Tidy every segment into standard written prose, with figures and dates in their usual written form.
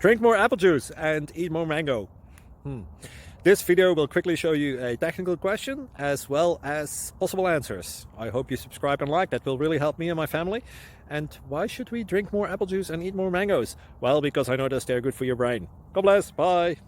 Drink more apple juice and eat more mango. This video will quickly show you a technical question as well as possible answers. I hope you subscribe and like, that will really help me and my family. And why should we drink more apple juice and eat more mangoes? Well, because I noticed they're good for your brain. God bless, bye.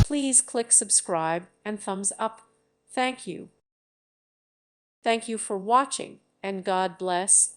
Please click subscribe and thumbs up. Thank you. Thank you for watching, and God bless.